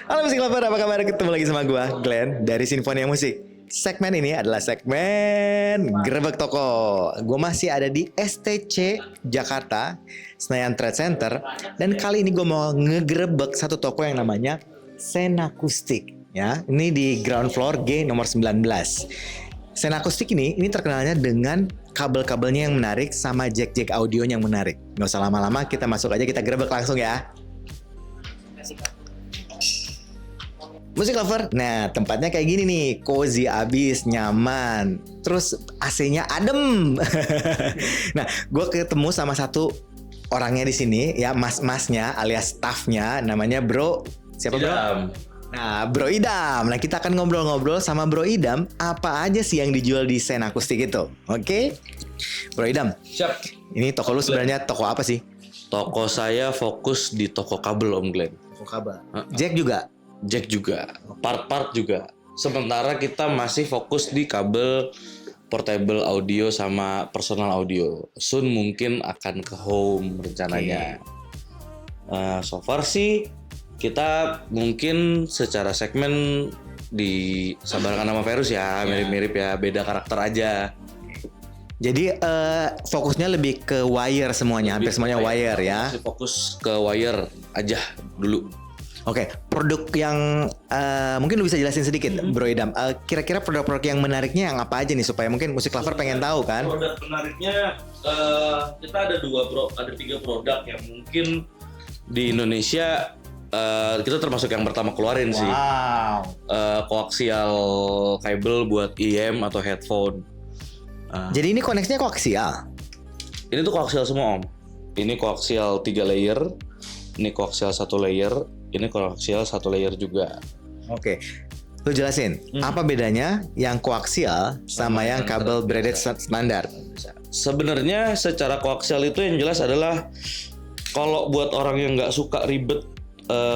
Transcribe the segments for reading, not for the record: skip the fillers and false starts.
Halo musik lover, apa kabar? Ketemu lagi sama gue, Glenn dari Sinfonia Musik. Segmen ini adalah segmen Gerebek Toko. Gue masih ada di STC Jakarta, Senayan Trade Center. Dan kali ini gue mau ngegerebek satu toko yang namanya Senakustik. Ya, ini di ground floor G nomor 19. Senakustik ini terkenalnya dengan kabel-kabelnya yang menarik sama jack-jack audionya yang menarik. Gak usah lama-lama, kita masuk aja, kita gerebek langsung ya. Musik lover, nah tempatnya kayak gini nih, cozy abis, nyaman, terus AC-nya adem. Nah, gue ketemu sama satu orangnya di sini, ya mas-masnya alias staffnya, namanya Bro. Siapa Bro? Idam. Nah, Bro Idam. Nah, kita akan ngobrol-ngobrol sama Bro Idam, apa aja sih yang dijual di Senakustik itu? Oke? Bro Idam. Siap. Ini toko lu sebenarnya toko apa sih? Toko saya fokus di toko kabel Om Glenn. Toko kabel. Jack juga. Jack juga, part-part juga. Sementara kita masih fokus di kabel portable audio sama personal audio. Soon mungkin akan ke home rencananya. So far sih kita mungkin secara segmen disabarkan sama Verus ya, mirip-mirip ya, beda karakter aja. Jadi fokusnya lebih ke wire semuanya, hampir semuanya wire ya. Masih fokus ke wire aja dulu. Oke, produk yang mungkin lu bisa jelasin sedikit, Bro Idam. Kira-kira produk-produk yang menariknya yang apa aja nih supaya mungkin musik lover pengen tahu kan? Produk menariknya kita ada tiga produk yang mungkin di Indonesia kita termasuk yang pertama keluarin sih. Koaksial kabel buat IM atau headphone. Jadi ini koneksinya koaksial. Ini tuh koaksial semua Om. Ini koaksial 3 layer, ini koaksial 1 layer, ini koaksial 1 layer juga. Oke. Lu jelasin, apa bedanya yang koaksial sama yang kabel braided standar? Sebenarnya secara koaksial itu yang jelas adalah kalau buat orang yang nggak suka ribet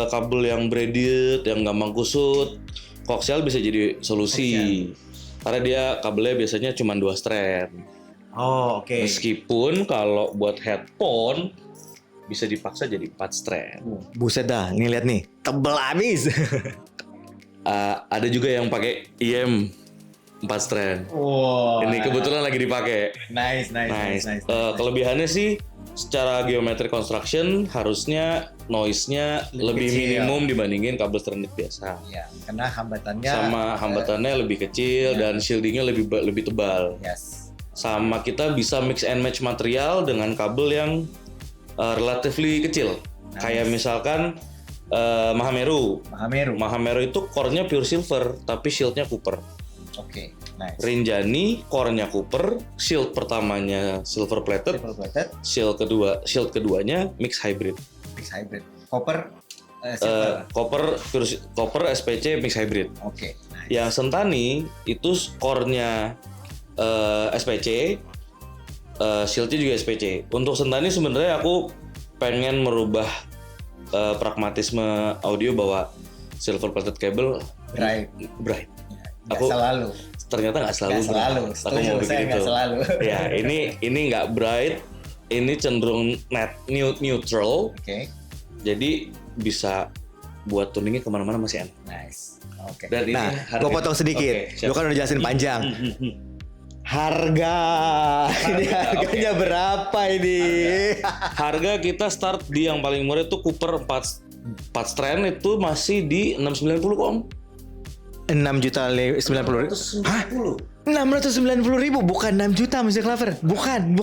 kabel yang braided, yang gampang kusut, koaksial bisa jadi solusi. Karena dia kabelnya biasanya cuma 2 strand. Oh, oke. Meskipun kalau buat headphone bisa dipaksa jadi 4 strand. Buset dah, ini lihat nih, tebel abis. Ada juga yang pakai IM 4 strand. Wow. Ini kebetulan lagi dipakai. Nice. Kelebihannya sih secara geometrik construction harusnya noise-nya lebih kecil. minimum dibandingin kabel stranded biasa. Ya, karena hambatannya Hambatannya lebih kecil dan shieldingnya lebih tebal. Yes. Sama kita bisa mix and match material dengan kabel yang relatively kecil. Kayak misalkan Mahameru itu core-nya pure silver tapi shield-nya copper. Oke, nice. Rinjani core-nya copper, shield pertamanya silver plated, shield keduanya mix hybrid. Copper, Copper SPC mix hybrid. Oke. Nice. Yang Sentani itu core-nya SPC, shieldnya juga SPC. Untuk Sentani sebenarnya aku pengen merubah pragmatisme audio bahwa silver plated cable bright. Aku selalu. Ternyata nggak selalu. Aku mau bikin itu. Ya, ini nggak bright, ini cenderung neutral. Oke. Jadi bisa buat tuningnya kemana-mana masih enak. Nice. Oke. Dan ini gue potong sedikit. Lu kan udah jelasin panjang. Harganya berapa ini? Harga kita start di yang paling murah itu Cooper 4 strand itu masih di 690 kok Om. 6.090.000. Hah? 690.000 bukan 6 juta musik lover. Bukan.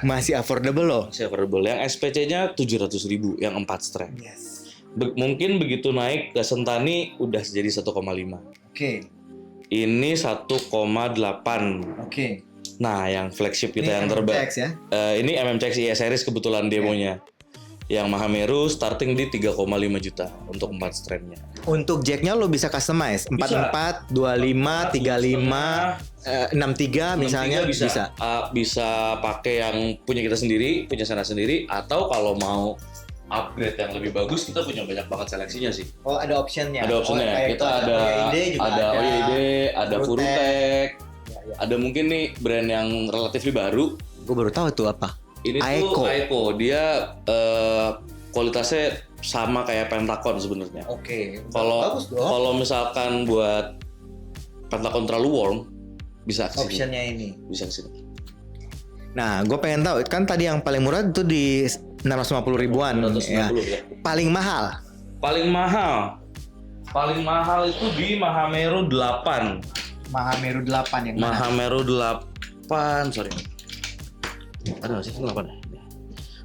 Masih affordable loh. Masih affordable. Yang SPC-nya 700.000 yang 4 strand. Yes. Mungkin begitu naik ke Sentani udah jadi 1,5. Oke. Ini 1,8. Oke. Nah, yang flagship kita Ini yang terbaik. ya? Ini MMCX IE series kebetulan demonya. Yang Mahameru starting di 3,5 juta untuk 4 strandnya. Untuk jacknya lo bisa customize 44, 25, 35, 63 misalnya bisa. Bisa pakai yang punya kita sendiri, punya Sena sendiri, atau kalau mau upgrade yang lebih bagus kita punya banyak banget seleksinya sih. Oh, ada optionnya. Ada optionnya. Kita ada OYD, ada Furutek, ada mungkin nih brand yang relatif baru. Gue baru tahu tuh apa. Ini tuh Aeco. Dia kualitasnya sama kayak Pentacon sebenarnya. Oke. Kalau Bagus dong. kalau misalkan buat Pentacon terlalu warm, bisa ke sini. Optionnya ini. Bisa ke sini. Nah, gue pengen tahu kan tadi yang paling murah itu di 650 ribuan. 650 Ya. ya. Paling mahal. Paling mahal itu di Mahameru 8. Mahameru 8 yang mana? Mahameru 8, sorry. Ada nggak sih 8 ya?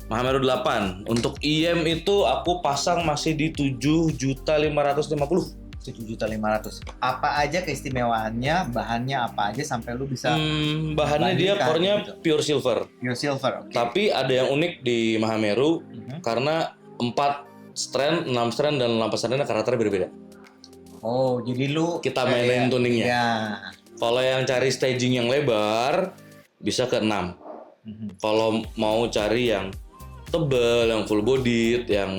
Mahameru 8. Untuk IM itu aku pasang masih di 7.550.000. 7.500.000. Apa aja keistimewaannya, bahannya apa aja sampai lu bisa Bahannya dia bandingkan core-nya gitu. pure silver. pure silver. Oke. Tapi ada yang unik di Mahameru Mhm. karena 4 strand, 6 strand dan 8 strandnya karakternya berbeda. Oh, jadi lu Kita mainin tuningnya. Ya. Kalau yang cari staging yang lebar bisa ke 6. Mhm. Kalau mau cari yang tebel, yang full bodied, yang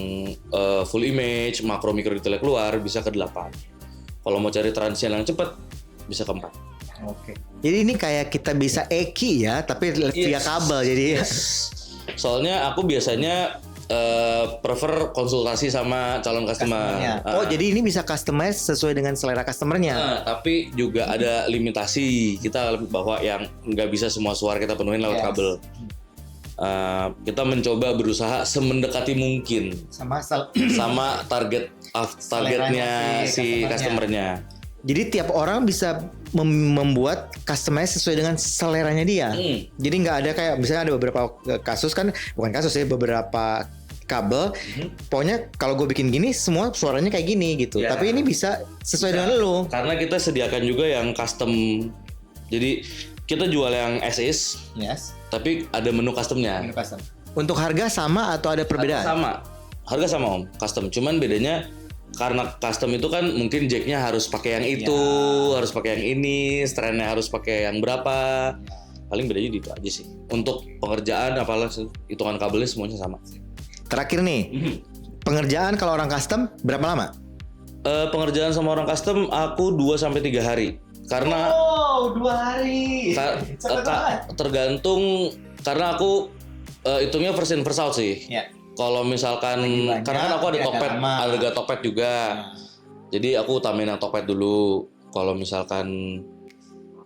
full image, makro mikro detailnya keluar bisa ke 8. Kalau mau cari transition yang cepet bisa ke 4. Oke. Jadi ini kayak kita bisa eki ya, tapi via Yes. kabel jadi. Soalnya aku biasanya prefer konsultasi sama calon customer. Customer-nya. Oh, jadi ini bisa customize sesuai dengan selera customernya. Tapi juga ada limitasi kita bahwa yang nggak bisa semua suara kita penuhin lewat Yes. kabel. Kita mencoba berusaha semendekati mungkin Sama sama targetnya si customernya. Jadi tiap orang bisa membuat customize sesuai dengan seleranya dia. Jadi nggak ada kayak misalnya ada beberapa kasus kan, bukan kasus ya, beberapa kabel. Pokoknya kalau gue bikin gini semua suaranya kayak gini gitu. Ya. Tapi ini bisa sesuai dengan lu. Karena kita sediakan juga yang custom. Jadi kita jual yang as is, Yes. tapi ada menu customnya. Untuk harga sama atau ada perbedaan? Sama, harga sama om, custom. Cuman bedanya karena custom itu kan mungkin jacknya harus pakai yang itu, harus pakai yang ini, strandnya harus pakai yang berapa. Paling bedanya di itu aja sih. Untuk pengerjaan apalagi hitungan kabelnya semuanya sama. Terakhir nih, pengerjaan kalau orang custom berapa lama? Pengerjaan sama orang custom aku 2-3 hari. Karena 2 hari. tergantung karena aku hitungnya first in first out sih. Ya. Kalau misalkan banyak, karena kan aku ada agak topet, lama. ada harga topet juga. Jadi aku utamain yang topet dulu. Kalau misalkan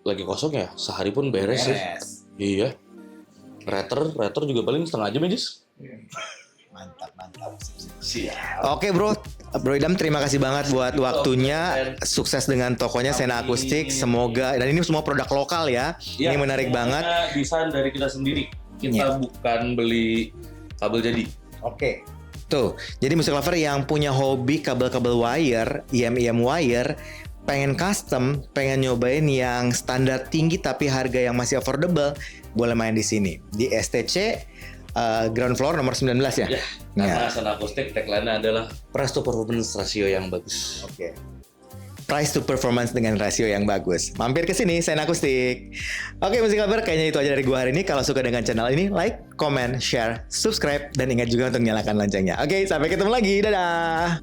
lagi kosong ya sehari pun beres sih. Iya. Rater juga paling setengah jam ya, Jis. Mantap. Siap. Oke bro Idam terima kasih banget buat waktunya. Sukses dengan tokonya Sena Akustik. Semoga, dan ini semua produk lokal ya. Ini menarik banget. Desain dari kita sendiri. Kita bukan beli kabel jadi. Oke. Tuh, jadi musik lover yang punya hobi kabel-kabel wire, IM wire, pengen custom, pengen nyobain yang standar tinggi tapi harga yang masih affordable, boleh main di sini di STC ground floor nomor 19 ya. Ya, karena Sena Akustik tagline-nya adalah price to performance ratio yang bagus. Oke. Price to performance dengan rasio yang bagus. Mampir ke sini, Sena Akustik. Oke, musik lover, kayaknya itu aja dari gua hari ini. Kalau suka dengan channel ini, like, comment, share, subscribe, dan ingat juga untuk nyalakan loncengnya. Oke, sampai ketemu lagi. Dadah.